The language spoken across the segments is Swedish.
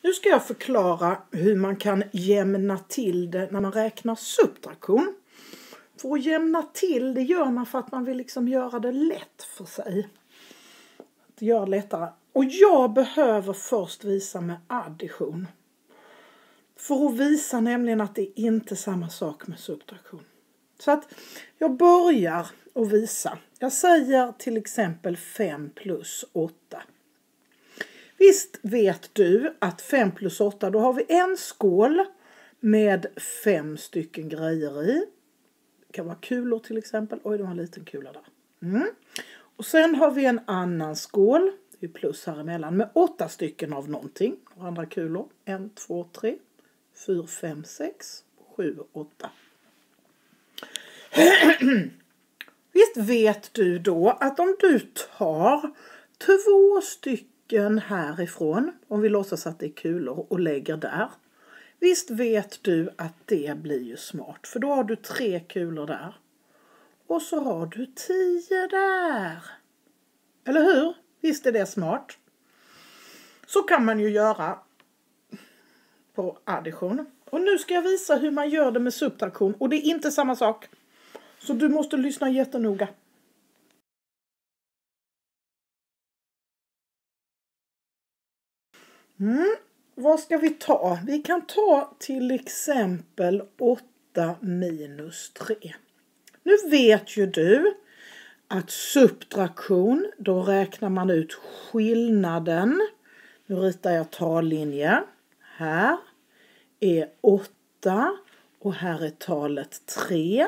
Nu ska jag förklara hur man kan jämna till det när man räknar subtraktion. För att jämna till det gör man för att man vill liksom göra det lätt för sig. Det gör det lättare. Och jag behöver först visa med addition. För att visa nämligen att det inte är samma sak med subtraktion. Så att jag börjar att visa. Jag säger till exempel 5 plus 8. Visst vet du att 5 plus 8, då har vi en skål med 5 stycken grejer i. Det kan vara kulor till exempel. Oj, det var en liten kula där. Och sen har vi en annan skål. Det är plus här emellan med 8 stycken av någonting. Och andra kulor. 1, 2, 3, 4, 5, 6, 7, 8. Visst vet du då att om du tar 2 stycken härifrån, om vi låtsas att det är kulor och lägger där. Visst vet du att det blir ju smart, för då har du 3 kulor där. Och så har du 10 där. Eller hur? Visst är det smart? Så kan man ju göra på addition. Och nu ska jag visa hur man gör det med subtraktion. Och det är inte samma sak. Så du måste lyssna jättenoga. Vad ska vi ta? Vi kan ta till exempel 8 minus 3. Nu vet ju du att subtraktion, då räknar man ut skillnaden. Nu ritar jag tallinje. Här är 8 och här är talet 3.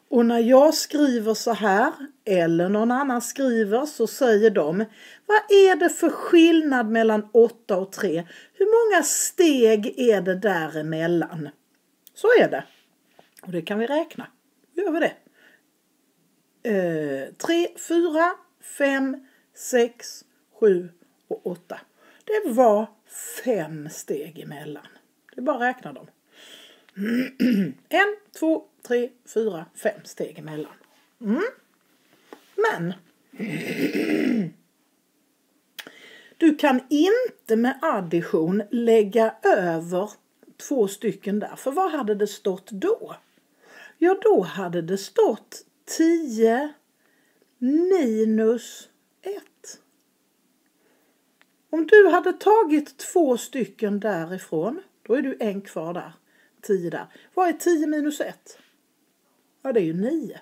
Och när jag skriver så här, eller någon annan skriver, så säger de: vad är det för skillnad mellan 8 och 3? Hur många steg är det däremellan? Så är det. Och det kan vi räkna. Gör vi det? 3, 4, 5, 6, 7 och 8. Det var 5 steg emellan. Det är bara att räkna dem. 1, 2, 3, 4, 5 steg emellan. Men du kan inte med addition lägga över 2 stycken där. För vad hade det stått då? Ja, då hade det stått 10 minus 1. Om du hade tagit 2 stycken därifrån, då är du en kvar där. 10 där. Vad är 10 minus 1? Ja, det är ju 9.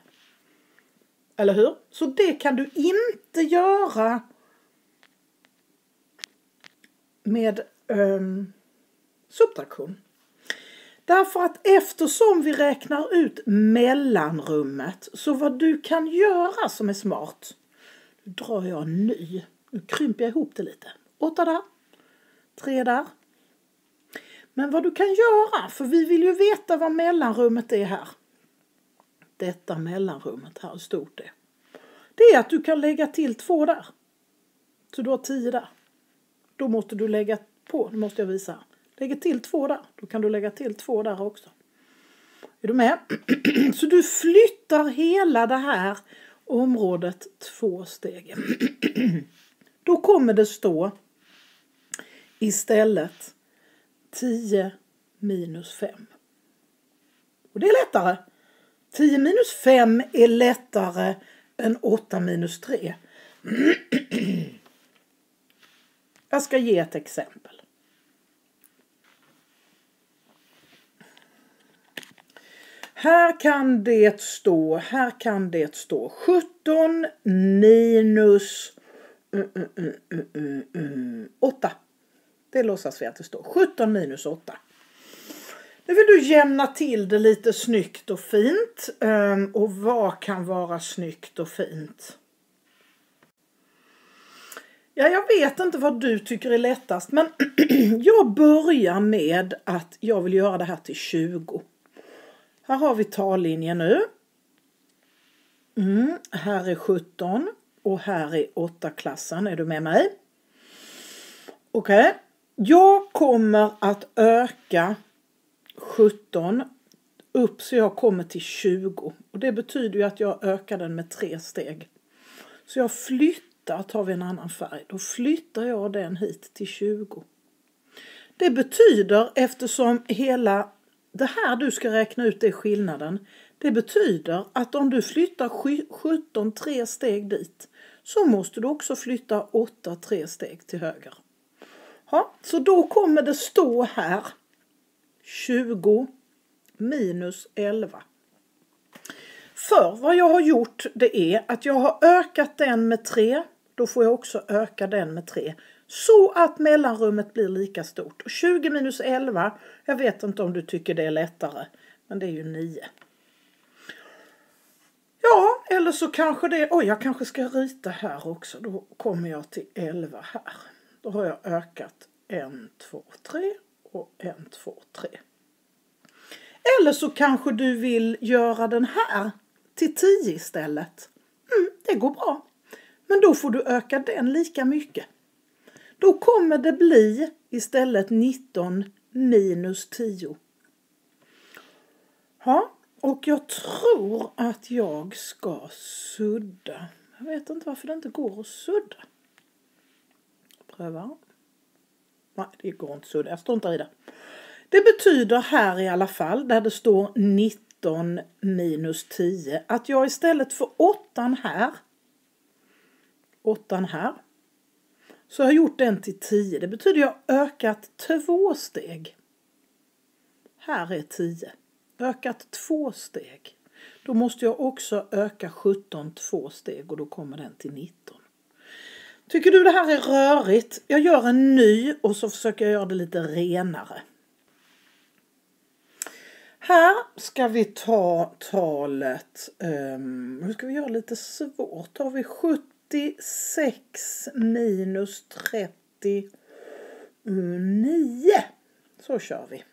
Eller hur? Så det kan du inte göra med subtraktion. Därför att eftersom vi räknar ut mellanrummet, så vad du kan göra som är smart. Nu drar jag en ny. Nu krymper jag ihop det lite. 8 där. 3 där. Men vad du kan göra, för vi vill ju veta vad mellanrummet är här. Detta mellanrummet här, hur stort det är. Det är att du kan lägga till 2 där. Så du har 10 där. Då måste du lägga på, nu måste jag visa. Lägger till 2 där, då kan du lägga till 2 där också. Är du med? Så du flyttar hela det här området 2 steg. Då kommer det stå istället 10 minus 5. Och det är lättare. 10 minus 5 är lättare än 8 minus 3. Jag ska ge ett exempel. Här kan det stå 17 minus 8. Det låtsas vi att det står. 17 minus 8. Nu vill du jämna till det lite snyggt och fint. Och vad kan vara snyggt och fint? Ja, jag vet inte vad du tycker är lättast. Men jag börjar med att jag vill göra det här till 20. Här har vi tallinjen nu. Här är 17. Och här är 8-klassen. Är du med mig? Okej. Jag kommer att öka 17 upp så jag kommer till 20. Och det betyder ju att jag ökar den med 3 steg. Så jag flyttar, tar vi en annan färg. Då flyttar jag den hit till 20. Det betyder, eftersom hela det här du ska räkna ut är skillnaden. Det betyder att om du flyttar 17 3 steg dit så måste du också flytta 8 3 steg till höger. Ja, så då kommer det stå här 20 minus 11. För vad jag har gjort det är att jag har ökat den med 3. Då får jag också öka den med 3. Så att mellanrummet blir lika stort. Och 20 minus 11, jag vet inte om du tycker det är lättare. Men det är ju 9. Ja, eller så kanske det... Oj, jag kanske ska rita här också. Då kommer jag till 11 här. Då har jag ökat 1, 2, 3 och 1, 2, 3. Eller så kanske du vill göra den här till 10 istället. Det går bra. Men då får du öka den lika mycket. Då kommer det bli istället 19 minus 10. Ja, och jag tror att jag ska sudda. Jag vet inte varför det inte går att sudda. Pröva. Nej, det går inte att sudda. Jag står inte i det. Det betyder här i alla fall, där det står 19 minus 10, att jag istället för 8 här, så har jag gjort den till 10. Det betyder jag ökat 2 steg. Här är 10. Ökat 2 steg. Då måste jag också öka 17 2 steg och då kommer den till 19. Tycker du det här är rörigt? Jag gör en ny och så försöker jag göra det lite renare. Här ska vi ta talet, hur ska vi göra lite svårt? Då har vi 76 minus 39. Så kör vi.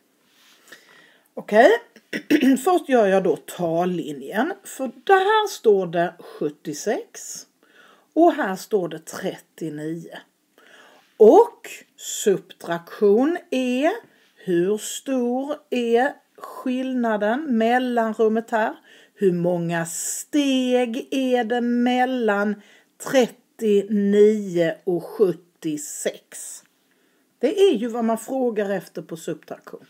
Okej, först gör jag då tallinjen. För där står det 76 och här står det 39. Och subtraktion är, hur stor är skillnaden mellan rummet här? Hur många steg är det mellan 39 och 76? Det är ju vad man frågar efter på subtraktion.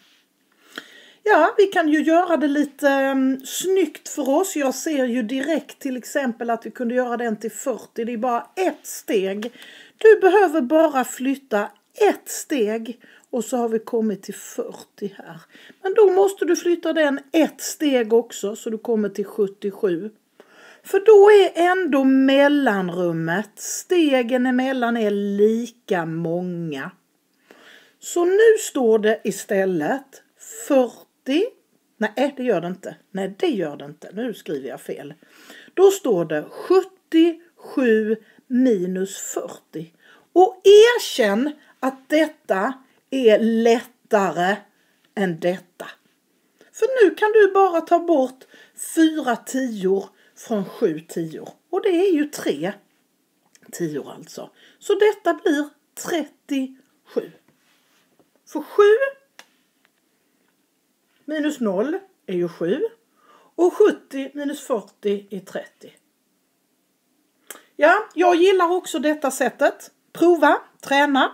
Ja, vi kan ju göra det lite snyggt för oss. Jag ser ju direkt till exempel att vi kunde göra den till 40. Det är bara ett steg. Du behöver bara flytta ett steg och så har vi kommit till 40 här. Men då måste du flytta den ett steg också så du kommer till 77. För då är ändå mellanrummet, stegen emellan är lika många. Så nu står det istället 40. Nej, det gör det inte. Nej, det gör det inte. Nu skriver jag fel. Då står det 77 minus 40. Och erkänn att detta är lättare än detta. För nu kan du bara ta bort 4 tior från 7 tior. Och det är ju 3 tior alltså. Så detta blir 37. För 7 minus 0 är ju 7. Och 70 minus 40 är 30. Ja, jag gillar också detta sättet. Prova, träna.